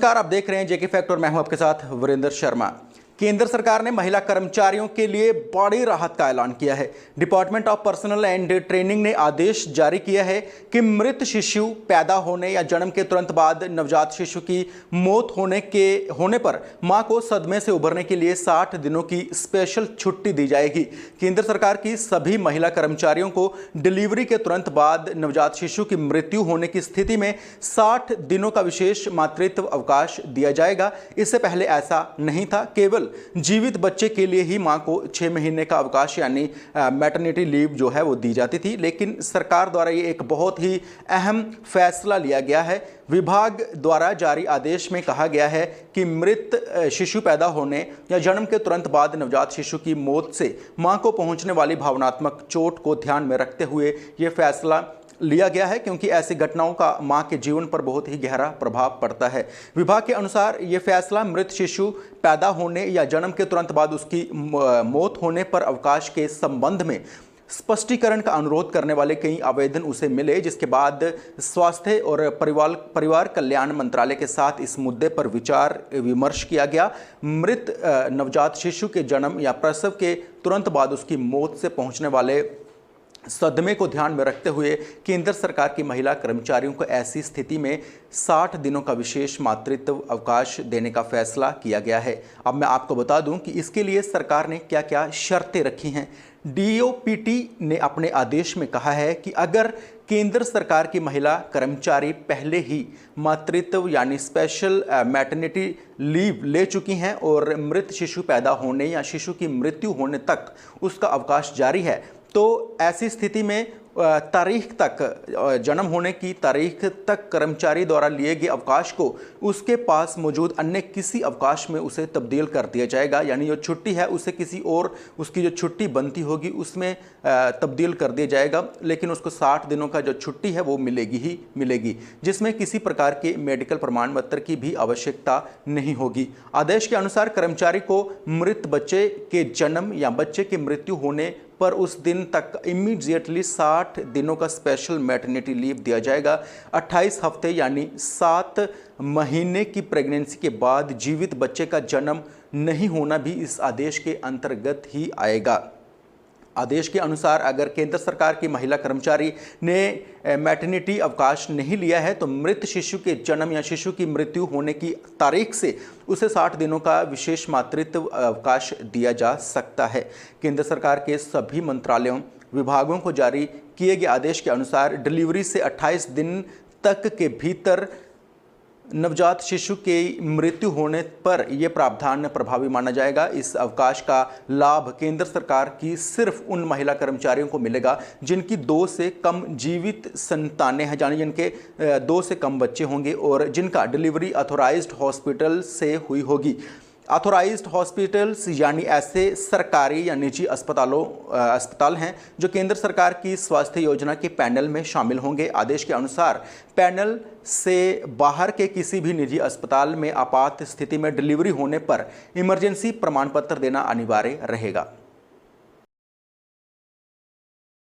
नमस्कार, आप देख रहे हैं जेके फैक्ट और मैं हूं आपके साथ वीरेंद्र शर्मा। केंद्र सरकार ने महिला कर्मचारियों के लिए बड़ी राहत का ऐलान किया है। Department of personal and training ने आदेश जारी किया है कि मृत शिशु पैदा होने या जन्म के तुरंत बाद नवजात शिशु की मौत होने पर मां को सदमे से उभरने के लिए 60 दिनों की स्पेशल छुट्टी दी जाएगी। केंद्र सरकार की सभी महिला कर्मचारियों को डिलीवरी के तुरंत बाद नवजात शिशु की मृत्यु होने की स्थिति में 60 दिनों का विशेष मातृत्व अवकाश दिया जाएगा। इससे पहले ऐसा नहीं था, केवल जीवित बच्चे के लिए ही मां को 6 महीने का अवकाश यानी मैटरनिटी लीव जो है वो दी जाती थी। लेकिन सरकार द्वारा ये एक बहुत ही अहम फैसला लिया गया है। विभाग द्वारा जारी आदेश में कहा गया है कि मृत शिशु पैदा होने या जन्म के तुरंत बाद नवजात शिशु की मौत से मां को पहुंचने वाली भावनात्मक चोट को ध्यान में रखते हुए ये फैसला लिया गया है, क्योंकि ऐसी घटनाओं का मां के जीवन पर बहुत ही गहरा प्रभाव पड़ता है। विभाग के अनुसार ये फैसला मृत शिशु पैदा होने या जन्म के तुरंत बाद उसकी मौत होने पर अवकाश के संबंध में स्पष्टीकरण का अनुरोध करने वाले कई आवेदन उसे मिले, जिसके बाद स्वास्थ्य और परिवार कल्याण मंत्रालय के साथ इस मुद्दे पर विचार विमर्श किया गया। मृत नवजात शिशु के जन्म या प्रसव के तुरंत बाद उसकी मौत से पहुंचने वाले सदमे को ध्यान में रखते हुए केंद्र सरकार की महिला कर्मचारियों को ऐसी स्थिति में 60 दिनों का विशेष मातृत्व अवकाश देने का फैसला किया गया है। अब मैं आपको बता दूं कि इसके लिए सरकार ने क्या क्या शर्तें रखी हैं। डीओपीटी ने अपने आदेश में कहा है कि अगर केंद्र सरकार की महिला कर्मचारी पहले ही मातृत्व यानी स्पेशल मैटरनिटी लीव ले चुकी हैं और मृत शिशु पैदा होने या शिशु की मृत्यु होने तक उसका अवकाश जारी है, तो ऐसी स्थिति में तारीख तक, जन्म होने की तारीख तक कर्मचारी द्वारा लिए गए अवकाश को उसके पास मौजूद अन्य किसी अवकाश में उसे तब्दील कर दिया जाएगा। यानी जो छुट्टी है उसे किसी और उसकी जो छुट्टी बनती होगी उसमें तब्दील कर दिया जाएगा, लेकिन उसको 60 दिनों का जो छुट्टी है वो मिलेगी ही मिलेगी, जिसमें किसी प्रकार के मेडिकल प्रमाण पत्र की भी आवश्यकता नहीं होगी। आदेश के अनुसार कर्मचारी को मृत बच्चे के जन्म या बच्चे की मृत्यु होने पर उस दिन तक इमीडिएटली 60 दिनों का स्पेशल मैटरनिटी लीव दिया जाएगा। 28 हफ्ते यानी 7 महीने की प्रेगनेंसी के बाद जीवित बच्चे का जन्म नहीं होना भी इस आदेश के अंतर्गत ही आएगा। आदेश के अनुसार अगर केंद्र सरकार की महिला कर्मचारी ने मैटरनिटी अवकाश नहीं लिया है तो मृत शिशु के जन्म या शिशु की मृत्यु होने की तारीख से उसे 60 दिनों का विशेष मातृत्व अवकाश दिया जा सकता है। केंद्र सरकार के सभी मंत्रालयों विभागों को जारी किए गए आदेश के अनुसार डिलीवरी से 28 दिन तक के भीतर नवजात शिशु की मृत्यु होने पर यह प्रावधान प्रभावी माना जाएगा। इस अवकाश का लाभ केंद्र सरकार की सिर्फ उन महिला कर्मचारियों को मिलेगा जिनकी 2 से कम जीवित संतानें हैं, यानी जिनके 2 से कम बच्चे होंगे और जिनका डिलीवरी ऑथोराइज्ड हॉस्पिटल से हुई होगी। ऑथोराइज्ड हॉस्पिटल्स यानी ऐसे सरकारी या निजी अस्पताल हैं जो केंद्र सरकार की स्वास्थ्य योजना के पैनल में शामिल होंगे। आदेश के अनुसार पैनल से बाहर के किसी भी निजी अस्पताल में आपात स्थिति में डिलीवरी होने पर इमरजेंसी प्रमाण पत्र देना अनिवार्य रहेगा।